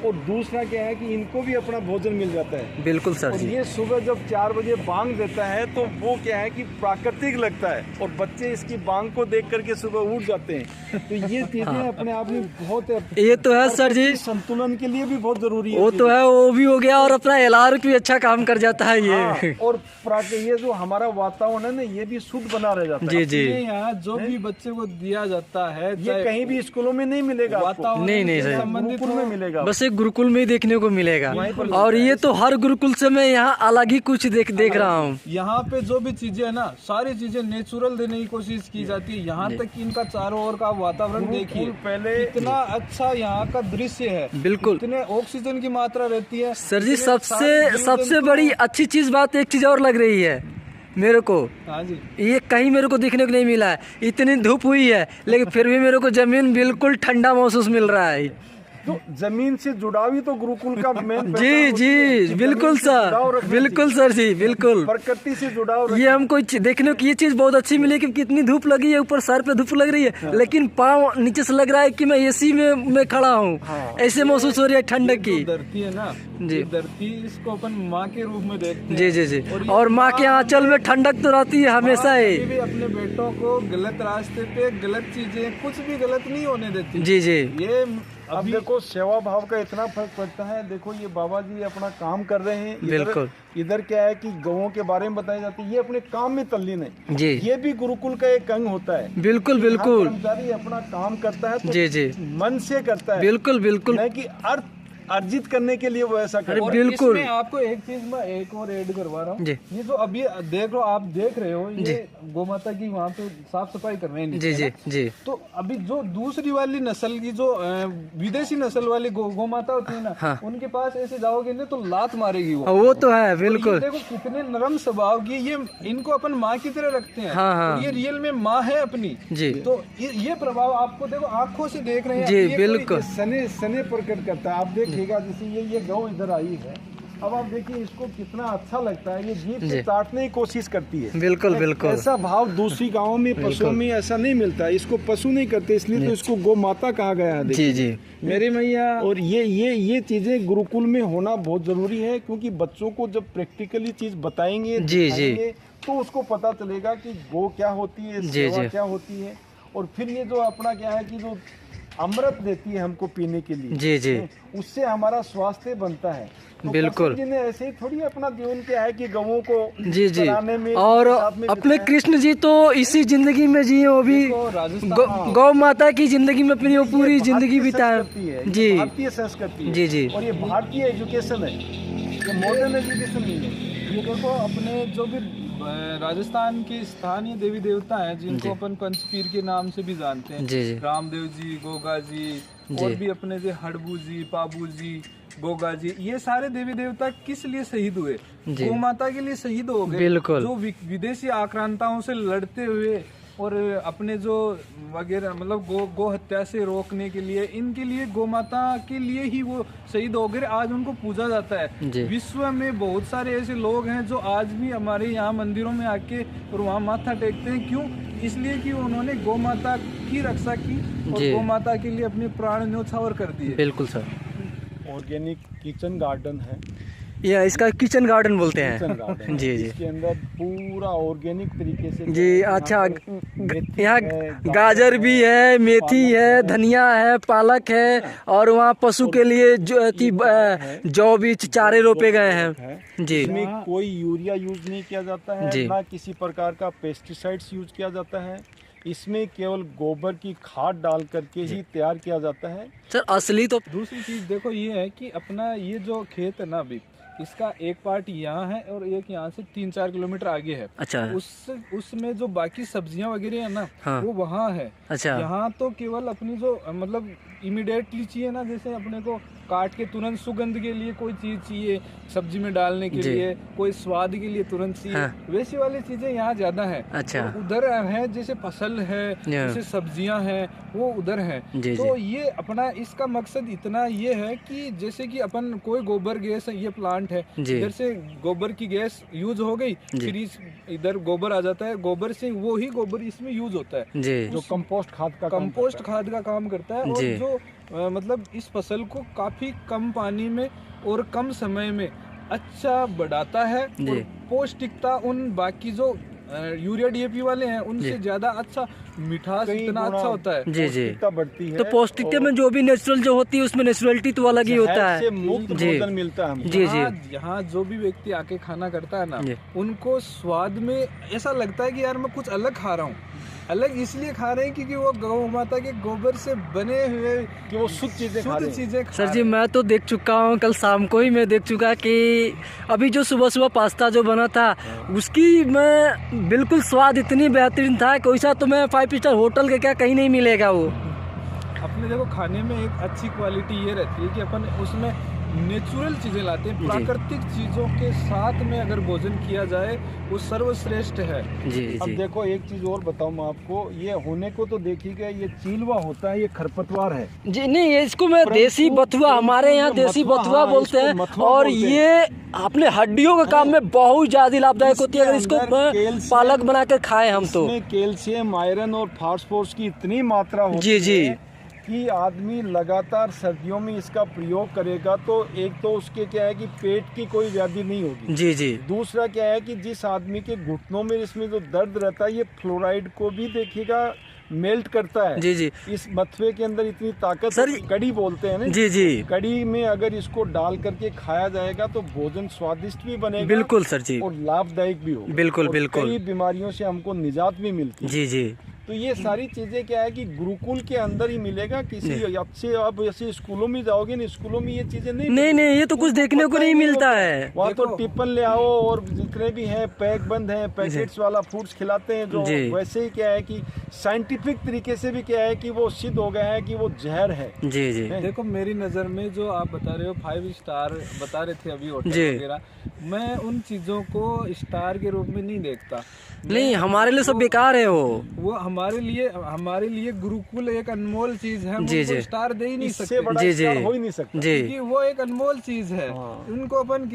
और दूसरा क्या है कि इनको भी अपना भोजन मिल जाता है। बिल्कुल सर और जी। ये सुबह जब 4 बजे बांग देता है तो वो क्या है कि प्राकृतिक लगता है और बच्चे इसकी बांग को देख करके सुबह उठ जाते हैं। तो ये चीजें अपने आप में बहुत ये तो है सर जी, संतुलन के लिए भी बहुत जरूरी है। वो तो है, वो भी हो गया और अपना एलार्म भी अच्छा काम कर जाता है ये। हाँ, और ये जो हमारा वातावरण है ना ये भी शुद्ध बना रह जाता है। जी जी। यहाँ जो भी बच्चे को दिया जाता है ये कहीं भी स्कूलों में नहीं मिलेगा आपको। नहीं सर, गुरुकुल में मिलेगा। बस एक गुरुकुल में ही देखने को मिलेगा। और ये तो हर गुरुकुल से मैं यहाँ अलग ही कुछ देख रहा हूँ। यहाँ पे जो भी चीजें है ना, सारी चीजें नेचुरल देने की कोशिश की जाती है। यहाँ तक कि इनका चारों ओर का वातावरण देखिए, पहले इतना अच्छा यहाँ का दृश्य है। बिल्कुल, इतने ऑक्सीजन की मात्रा रहती है सर जी। सबसे बड़ी अच्छी चीज बात एक चीज और लग रही है मेरे को। हाँ जी, ये कहीं मेरे को देखने को नहीं मिला है। इतनी धूप हुई है लेकिन फिर भी मेरे को जमीन बिल्कुल ठंडा महसूस मिल रहा है। तो जमीन से जुड़ाव ही तो गुरुकुल का मेन जी जी, बिल्कुल सर, बिल्कुल सर जी, बिल्कुल। प्रकृति से जुड़ाव। ये हमको देखने को ये चीज बहुत अच्छी मिली कि कितनी धूप लगी है, ऊपर सर पे धूप लग रही है लेकिन पाँव नीचे से लग रहा है कि मैं एसी में खड़ा हूँ। ऐसे महसूस हो रही है ठंडक की। धरती है ना जी, धरती, इसको अपन माँ के रूप में देखते हैं। जी जी जी। और माँ के आंचल में ठंडक तो रहती है हमेशा ही। भी अपने बेटों को गलत रास्ते पे, गलत चीजें कुछ भी गलत नहीं होने देती। जी जी। ये अब देखो सेवा भाव का इतना फर्क पड़ता है। देखो ये बाबा जी अपना काम कर रहे हैं। बिल्कुल। इधर क्या है कि गौओं के बारे में बताई जाती है, ये अपने काम में तल्लीन है। जी, ये भी गुरुकुल का एक अंग होता है। बिल्कुल बिल्कुल। कर्मचारी अपना काम करता है तो जी जी, मन से करता है, बिल्कुल बिल्कुल। नहीं कि अर्थ अर्जित करने के लिए वो ऐसा करे। अरे बिल्कुल। इसमें आपको एक चीज मैं एक और ऐड करवा रहा हूँ। जी। ये जो अभी देख लो, आप देख रहे हो, ये गौ माता की वहाँ पे साफ सफाई कर रहे हैं। जी जी जी। तो अभी जो दूसरी वाली नस्ल की जो विदेशी नस्ल वाली गौ माता होती है ना, हाँ। उनके पास ऐसे जाओगे ना तो लात मारेगी वो। वो तो है, बिल्कुल। ये देखो कितने नरम स्वभाव की, ये इनको अपन माँ की तरह रखते हैं। हाँ, हाँ। और ये रियल में माँ है अपनी। जी। तो ये प्रभाव आपको देखो आंखों से देख रहे हैं। जी, ये कोई बिल्कुल। सने सने प्रकट करता है। आप देखिएगा जैसे ये गौ इधर आई है, अब आप देखिए इसको कितना अच्छा लगता है, ये जीभ से चाटने की कोशिश करती है। बिल्कुल बिल्कुल। ऐसा भाव दूसरी गांवों में पशुओं में ऐसा नहीं मिलता है। इसको पशु नहीं करते, इसलिए तो इसको गौ माता कहा गया है। जी जी। मेरी मैया। और ये चीजें गुरुकुल में होना बहुत जरूरी है, क्योंकि बच्चों को जब प्रैक्टिकली चीज बताएंगे जी जी, तो उसको पता चलेगा कि गौ क्या होती है, सेवा क्या होती है। और फिर ये जो अपना क्या है कि जो अमृत देती है हमको पीने के लिए, जी जी, उससे हमारा स्वास्थ्य बनता है। तो बिल्कुल। कृष्ण जी ने ऐसे ही थोड़ी अपना जीवन क्या है कि गवों को जी जी। चराने में और साथ में अपने बिताया। कृष्ण जी तो इसी जिंदगी में जिए, वो भी गौ माता की जिंदगी में अपनी वो पूरी जिंदगी बिताए। जी, भारतीय संस्कृति है। जी जी। और ये भारतीय एजुकेशन है, ये मॉडर्न एजुकेशन नहीं है। ये देखो अपने जो भी राजस्थान के स्थानीय देवी देवता हैं, जिनको अपन पंचपीर के नाम से भी जानते हैं। जी जी। रामदेव जी, गोगा जी, और भी अपने जो हड़बू जी, पाबू जी, गोगा जी, ये सारे देवी देवता किस लिए शहीद हुए? गौ माता के लिए शहीद हो गए। बिल्कुल। जो विदेशी आक्रांताओं से लड़ते हुए और अपने जो वगैरह मतलब गो हत्या से रोकने के लिए, इनके लिए गौ माता के लिए ही वो शहीद हो गए। आज उनको पूजा जाता है। विश्व में बहुत सारे ऐसे लोग हैं जो आज भी हमारे यहाँ मंदिरों में आके और वहाँ माथा टेकते हैं। क्यों? इसलिए कि उन्होंने गौ माता की रक्षा की और गौ माता के लिए अपने प्राण न्योछावर कर दिए। बिल्कुल सर। ऑर्गेनिक किचन गार्डन है, या इसका किचन गार्डन बोलते किचन हैं। गार्डन जी जी। इसके अंदर पूरा ऑर्गेनिक तरीके से जी। अच्छा, यहाँ गाजर भी है, मेथी है, धनिया है, पालक है, और वहाँ पशु के लिए जौ भी चारे रोपे गए हैं। जी। इसमें कोई यूरिया यूज नहीं किया जाता है, ना किसी प्रकार का पेस्टिसाइड्स यूज किया जाता है। इसमें केवल गोबर की खाद डाल करके ही तैयार किया जाता है। सर असली तो दूसरी चीज देखो ये है कि अपना ये जो खेत है ना, अभी इसका एक पार्ट यहाँ है और एक यहाँ से 3-4 किलोमीटर आगे है। अच्छा। उसमें जो बाकी सब्जियां वगैरह है ना, हाँ। वो वहाँ है। अच्छा। यहाँ तो केवल अपनी जो मतलब इमीडिएटली चाहिए ना, जैसे अपने को काट के तुरंत सुगंध के लिए कोई चीज चाहिए, सब्जी में डालने के लिए, कोई स्वाद के लिए तुरंत चाहिए, हाँ। वैसी वाली चीजें यहाँ ज्यादा है। अच्छा। तो उधर है जैसे फसल है, जैसे सब्जियां हैं, वो उधर है। तो ये अपना इसका मकसद इतना ये है कि जैसे कि अपन कोई गोबर गैस है, ये प्लांट है, इधर से गोबर की गैस यूज हो गई, फिर इधर गोबर आ जाता है, गोबर से वो ही गोबर इसमें यूज होता है, जो कंपोस्ट खाद का काम करता है। और जो मतलब इस फसल को काफ़ी कम पानी में और कम समय में अच्छा बढ़ाता है जी। और पौष्टिकता उन बाकी जो यूरिया डीएपी वाले हैं उनसे ज्यादा अच्छा, मिठास कई इतना गुना अच्छा होता है। जी जी। पौष्टिकता बढ़ती है। तो पौष्टिकता में जो भी नेचुरल जो होती है उसमें नेचुरलिटी तो अलग ही होता जहर से है। मुक्त जी भोजन मिलता है हमको। जी जी। यहाँ जो भी व्यक्ति आके खाना करता है ना, जी। उनको स्वाद में ऐसा लगता है कि यार मैं कुछ अलग खा रहा हूँ। अलग इसलिए खा रहे हैं क्योंकि वो गौ माता के गोबर से बने हुए कि वो शुद्ध चीजें खा रहे हैं। खा सर जी, रहे हैं। मैं तो देख चुका हूँ, कल शाम को ही मैं देख चुका कि अभी जो सुबह सुबह पास्ता जो बना था उसकी मैं बिल्कुल स्वाद इतनी बेहतरीन था कि वैसा तो मैं 5 स्टार होटल के क्या कहीं नहीं मिलेगा वो। अपने देखो खाने में एक अच्छी क्वालिटी ये रहती है कि अपन उसमें नेचुरल चीजें लाते हैं, जी। प्राकृतिक चीजों के साथ में अगर भोजन किया जाए वो सर्वश्रेष्ठ है। जी अब जी देखो एक चीज और बताऊं मैं आपको, ये होने को तो देखिएगा, ये चीलवा होता है, ये खरपतवार है। जी। नहीं, इसको मैं देसी बथुआ, हमारे यहाँ देसी बथुआ हाँ, बोलते इसको हैं मथुआ और बोलते हैं। ये अपने हड्डियों के काम में बहुत ज्यादा लाभदायक होती है। अगर इसको इसके अंदर कैल्शियम- पालक बनाकर खाएं हम तो। इसमें कैल्शियम, आयरन और फास्फोरस की इतनी मात्रा होती जी जी। है कि आदमी लगातार सर्दियों में इसका प्रयोग करेगा तो एक तो उसके क्या है कि पेट की कोई व्याधि नहीं होगी। जी जी। दूसरा क्या है कि जिस आदमी के घुटनों में इसमें जो दर्द रहता है, ये फ्लोराइड को भी देखिएगा मेल्ट करता है। जी जी। इस मथुए के अंदर इतनी ताकत, सर, कड़ी बोलते हैं ना, जी जी। कड़ी में अगर इसको डाल करके खाया जाएगा तो भोजन स्वादिष्ट भी बनेगा, बिल्कुल सर जी। और लाभदायक भी होगा। बिल्कुल और बिल्कुल। कई बीमारियों से हमको निजात भी मिलती है। जी जी। तो ये सारी चीजें क्या है कि गुरुकुल के अंदर ही मिलेगा। किसी अच्छे, अब ऐसे स्कूलों में जाओगे ना, स्कूलों में ये चीजें नहीं नहीं, ये तो कुछ देखने को पता नहीं ही मिलता होता है। वहाँ तो देखो- टिफिन ले आओ और जितने भी हैं पैक बंद हैं, पैकेट्स वाला फूड्स खिलाते हैं, जो जी। वैसे ही क्या है कि साइंटिफिक तरीके से भी क्या है कि वो सिद्ध हो गया है कि वो जहर है। जी जी। देखो मेरी नज़र में जो आप बता रहे हो 5 स्टार बता रहे थे अभी होटल जी। वगैरह, मैं उन चीज़ों को स्टार के रूप में नहीं देखता। नहीं, हमारे लिए सब बेकार है वो हमारे लिए गुरुकुल एक अनमोल चीज है। हम जी, उनको जी। स्टार दे ही नहीं इससे सकते बड़ा जी, जी। स्टार हो ही नहीं सकता। जी क्योंकि वो एक अनमोल चीज है। हाँ। उनको अपन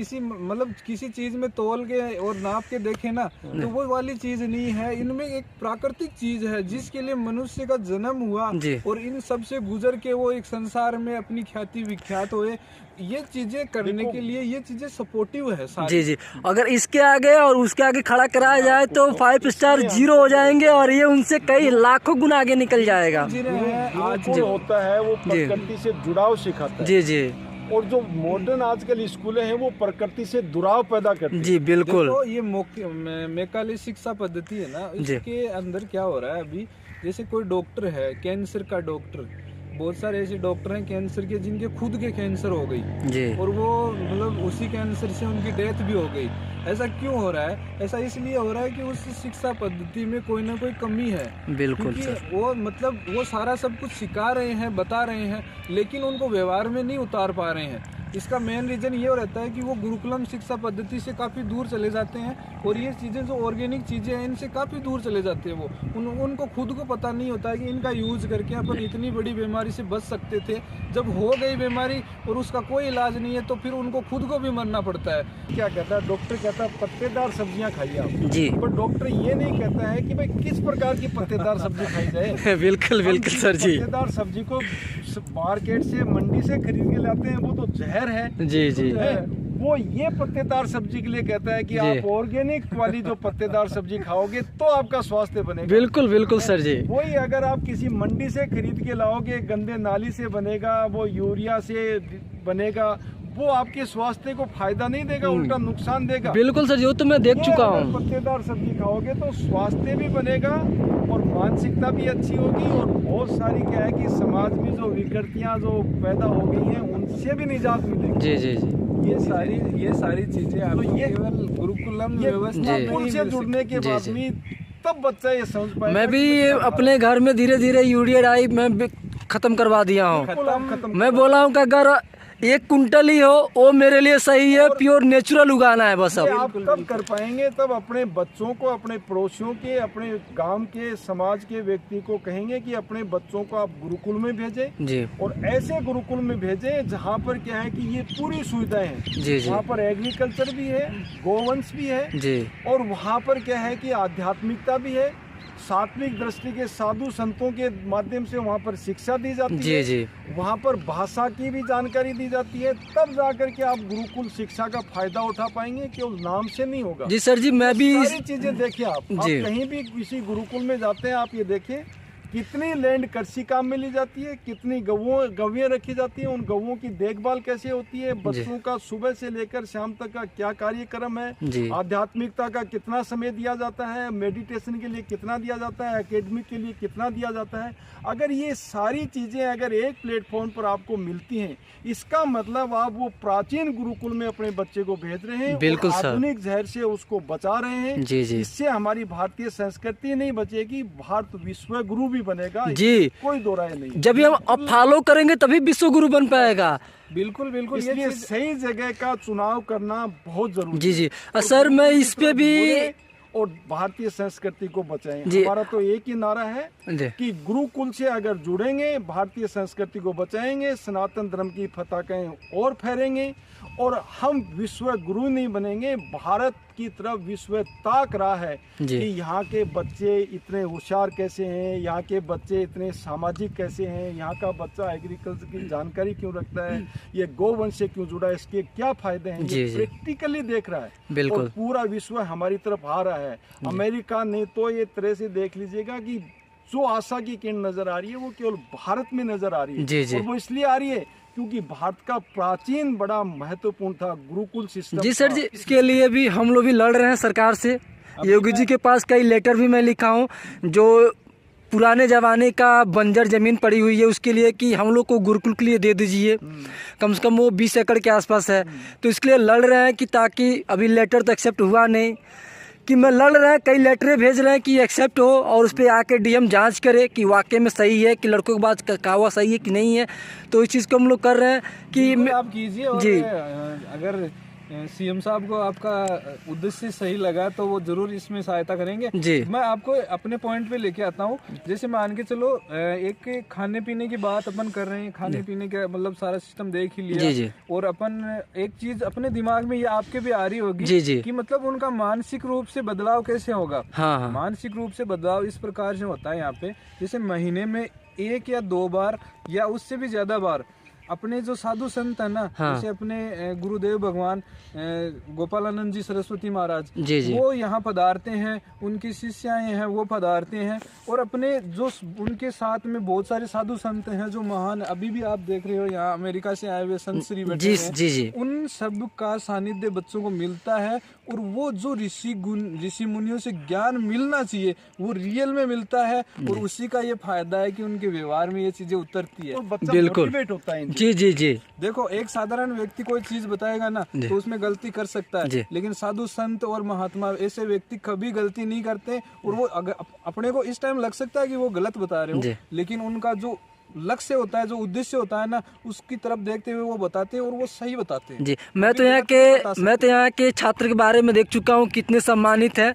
किसी चीज में तोल के और नाप के देखें ना, तो वो वाली चीज नहीं है। इनमें एक प्राकृतिक चीज है जिसके लिए मनुष्य का जन्म हुआ जी। और इन सब से गुजर के वो एक संसार में अपनी ख्याति विख्यात हुए। ये चीजें करने के लिए ये चीजें सपोर्टिव है सारी। जी जी। अगर इसके आगे और उसके आगे खड़ा कराया जाए तो 5 स्टार 0 हो जाएंगे और ये उनसे कई लाखों गुना आगे निकल जाएगा। जी रहे हैं आज गुरुकुल होता है वो जी। प्रकृति से जुड़ाव सिखाता है। जी जी। और जो मॉडर्न आजकल स्कूलें हैं वो प्रकृति से दुराव पैदा करती है। जी बिल्कुल। देखो ये मेकाले शिक्षा पद्धति है ना, जी। इसके अंदर क्या हो रहा है अभी, जैसे कोई डॉक्टर है, कैंसर का डॉक्टर, बहुत सारे ऐसे डॉक्टर हैं कैंसर के जिनके खुद के कैंसर हो गई जी और वो मतलब उसी कैंसर से उनकी डेथ भी हो गई। ऐसा क्यों हो रहा है? ऐसा इसलिए हो रहा है कि उस शिक्षा पद्धति में कोई ना कोई कमी है। बिल्कुल क्योंकि सर। वो मतलब वो सारा सब कुछ सिखा रहे हैं, बता रहे हैं, लेकिन उनको व्यवहार में नहीं उतार पा रहे हैं। इसका मेन रीजन ये रहता है कि वो गुरुकुलम शिक्षा पद्धति से काफ़ी दूर चले जाते हैं और ये चीज़ें जो ऑर्गेनिक चीज़ें हैं इनसे काफ़ी दूर चले जाते हैं। वो उनको खुद को पता नहीं होता है कि इनका यूज करके अपन इतनी बड़ी बीमारी से बच सकते थे। जब हो गई बीमारी और उसका कोई इलाज नहीं है तो फिर उनको खुद को भी मरना पड़ता है। क्या कहता है डॉक्टर? कहता है पत्तेदार सब्जियां खाइए आप। जी पर डॉक्टर ये नहीं कहता है कि भाई किस प्रकार की पत्तेदार सब्जी खाई जाए। बिल्कुल बिल्कुल सर जी। पत्तेदार सब्जी को मार्केट से, मंडी से खरीद के लाते हैं, वो तो जहर है। जी जी। है। वो ये पत्तेदार सब्जी के लिए कहता है कि जी। आप ऑर्गेनिक वाली जो पत्तेदार सब्जी खाओगे तो आपका स्वास्थ्य बनेगा। बिल्कुल बिल्कुल सर जी। वही अगर आप किसी मंडी से खरीद के लाओगे, गंदे नाली से बनेगा, वो यूरिया से बनेगा, वो आपके स्वास्थ्य को फायदा नहीं देगा, उल्टा नुकसान देगा। बिल्कुल सर जी, वो तो मैं देख ये चुका अगर हूँ। पत्तेदार सब्जी खाओगे तो स्वास्थ्य भी बनेगा और मानसिकता भी अच्छी होगी और बहुत सारी क्या है कि समाज में जो विकृतियां जो पैदा हो गई हैं उनसे भी निजात मिलेगी। जी जी जी। ये सारी चीजें आपको ये- केवल गुरुकुलम ये व्यवस्था में गुरुकुल ही से मिल जुड़ने के जी, बाद जी। में तब बच्चा ये समझ पाएगा। मैं कि भी क्या अपने घर में धीरे धीरे यूरिया डाई मैं भी खत्म करवा दिया हूँ। बिल्कुल आप खत्म मैं बोला हूँ कि अगर 1 कुंटल ही हो वो मेरे लिए सही है, प्योर नेचुरल उगाना है बस ये अब। आप तब कर पाएंगे तब अपने बच्चों को, अपने पड़ोसियों के, अपने गांव के, समाज के व्यक्ति को कहेंगे कि अपने बच्चों को आप गुरुकुल में भेजें जी और ऐसे गुरुकुल में भेजें जहां पर क्या है कि ये पूरी सुविधाएं हैं। जी जी वहाँ पर एग्रीकल्चर भी है, गोवंश भी है जी। और वहाँ पर क्या है कि आध्यात्मिकता भी है, सात्विक दृष्टि के साधु संतों के माध्यम से वहाँ पर शिक्षा दी जाती जी है, जी वहाँ पर भाषा की भी जानकारी दी जाती है, तब जाकर के आप गुरुकुल शिक्षा का फायदा उठा पाएंगे। केवल नाम से नहीं होगा। जी सर जी, मैं भी सारी चीजें देखिए आप जी। कहीं भी किसी गुरुकुल में जाते हैं, आप ये देखिए कितनी लैंड कृषि काम में ली जाती है, कितनी गौएं रखी जाती है, उन गौओं की देखभाल कैसे होती है, बच्चों का सुबह से लेकर शाम तक का क्या कार्यक्रम है, आध्यात्मिकता का कितना समय दिया जाता है, मेडिटेशन के लिए कितना दिया जाता है, एकेडमिक के लिए कितना दिया जाता है। अगर ये सारी चीजें अगर एक प्लेटफॉर्म पर आपको मिलती हैं, इसका मतलब आप वो प्राचीन गुरुकुल में अपने बच्चे को भेज रहे हैं, बिल्कुल सर, आधुनिक जहर से उसको बचा रहे हैं। जी जी, इससे हमारी भारतीय संस्कृति नहीं बचेगी, भारत विश्व गुरु भी बनेगा जी, कोई दो राय नहीं। जब हम अब फॉलो करेंगे तभी विश्व गुरु बन पाएगा। बिल्कुल बिल्कुल, इसलिए सही जगह का चुनाव करना बहुत जरूरी जी जी। सर मैं इस पे भी और भारतीय संस्कृति को बचाएं। हमारा तो एक ही नारा है कि गुरुकुल से अगर जुड़ेंगे, भारतीय संस्कृति को बचाएंगे, सनातन धर्म की पताकाएं और फहरेंगे, और हम विश्व गुरु नहीं बनेंगे। भारत की तरफ विश्व ताक रहा है कि यहाँ के बच्चे इतने होशियार कैसे हैं, यहाँ के बच्चे इतने सामाजिक कैसे हैं, यहाँ का बच्चा एग्रीकल्चर की जानकारी क्यों रखता है, ये गोवंश से क्यों जुड़ा है, इसके क्या फायदे हैं, ये प्रैक्टिकली देख रहा है। बिल्कुल, और पूरा विश्व हमारी तरफ आ रहा है। अमेरिका ने तो ये तरह से देख लीजिएगा कि जो आशा की किरण नजर आ रही है वो केवल भारत में नजर आ रही है। जी जी। और वो इसलिए आ रही है क्योंकि भारत का प्राचीन बड़ा महत्वपूर्ण था गुरुकुल सिस्टम। जी सर जी, इसके लिए भी हम लोग भी लड़ रहे हैं सरकार से। योगी जी के पास कई लेटर भी मैं लिखा हूँ, जो पुराने ज़माने का बंजर ज़मीन पड़ी हुई है उसके लिए कि हम लोग को गुरुकुल के लिए दे दीजिए, कम से कम वो 20 एकड़ के आसपास है। तो इसके लिए लड़ रहे हैं कि ताकि अभी लेटर तो एक्सेप्ट हुआ नहीं, कि मैं लड़ रहा है, कई लेटरें भेज रहे हैं कि एक्सेप्ट हो और उस पर आके डीएम जांच करे कि वाकई में सही है कि लड़कों के बाद कहा हुआ सही है कि नहीं है। तो इस चीज़ को हम लोग कर रहे हैं कि आप कीजिए। और जी, अगर सीएम साहब को आपका उद्देश्य सही लगा तो वो जरूर इसमें सहायता करेंगे। जी। मैं आपको अपने पॉइंट पे लेके आता हूँ। जैसे मान के चलो एक खाने पीने की बात अपन कर रहे हैं, खाने पीने का मतलब सारा सिस्टम देख ही लिया। जी। और अपन एक चीज अपने दिमाग में ये आपके भी आ रही होगी कि मतलब उनका मानसिक रूप से बदलाव कैसे होगा। हाँ। मानसिक रूप से बदलाव इस प्रकार से होता है यहाँ पे, जैसे महीने में 1 या 2 बार या उससे भी ज्यादा बार अपने जो साधु संत है ना, जैसे अपने गुरुदेव भगवान गोपालानंद जी सरस्वती महाराज, वो यहाँ पधारते हैं, उनकी शिष्याएं हैं वो पधारते हैं, और अपने जो उनके साथ में बहुत सारे साधु संत हैं जो महान, अभी भी आप देख रहे हो यहाँ अमेरिका से आए हुए संत श्री बैठे हैं, उन सब का सानिध्य बच्चों को मिलता है। और वो जो ऋषि मुनियों से ज्ञान मिलना चाहिए वो रियल में मिलता है, और उसी का ये फायदा है कि उनके व्यवहार में ये चीजें उतरती है। बच्चा मोटिवेट होता है। जी जी जी। देखो एक साधारण व्यक्ति कोई चीज बताएगा ना तो उसमें गलती कर सकता है, लेकिन साधु संत और महात्मा ऐसे व्यक्ति कभी गलती नहीं करते। और वो अपने को इस टाइम लग सकता है कि वो गलत बता रहे हो, लेकिन उनका जो लक्ष्य होता है, जो उद्देश्य होता है ना, उसकी तरफ देखते हुए वो बताते हैं और वो सही बताते हैं। जी, मैं तो यहाँ के छात्र के बारे में देख चुका हूँ कितने सम्मानित है।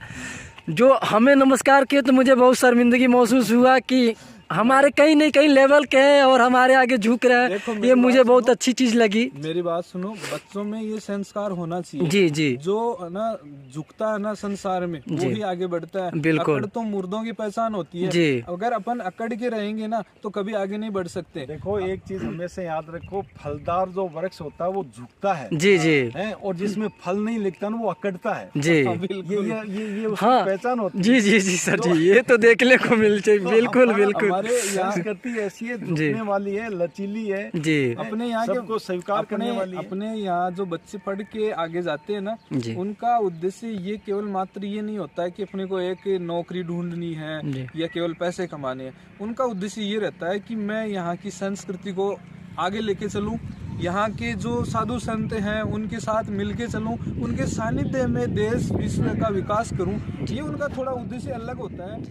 जो हमें नमस्कार किए तो मुझे बहुत शर्मिंदगी महसूस हुआ कि हमारे कहीं नहीं कहीं लेवल के हैं और हमारे आगे झुक रहे हैं। ये मुझे बहुत अच्छी चीज लगी। मेरी बात सुनो, बच्चों में ये संस्कार होना चाहिए। जी जी। जो ना झुकता है ना संसार में, वो ही आगे बढ़ता है। बिल्कुल। अकड़ तो मुर्दों की पहचान होती है जी। अगर अपन अकड़ के रहेंगे ना तो कभी आगे नहीं बढ़ सकते। देखो एक चीज हमेशा याद रखो, फलदार जो वृक्ष होता है वो झुकता है। जी जी। और जिसमें फल नहीं लिखता ना वो अकड़ता है। जी। ये उसकी पहचान होती है। जी जी जी सर जी, ये तो देखने को मिल चाहिए। बिल्कुल बिल्कुल। हमारे संस्कृति ऐसी है, झुकने वाली है, लचीली है जी। अपने यहाँ सबको स्वीकार करने वाली है। अपने यहाँ जो बच्चे पढ़ के आगे जाते हैं ना, उनका उद्देश्य ये केवल मात्र ये नहीं होता है कि अपने को एक नौकरी ढूंढनी है या केवल पैसे कमाने हैं। उनका उद्देश्य ये रहता है कि मैं यहाँ की संस्कृति को आगे लेके चलूं, यहाँ के जो साधु संत हैं उनके साथ मिलके चलूं, उनके सानिध्य में देश विश्व का विकास करूं। ये उनका थोड़ा उद्देश्य अलग होता है।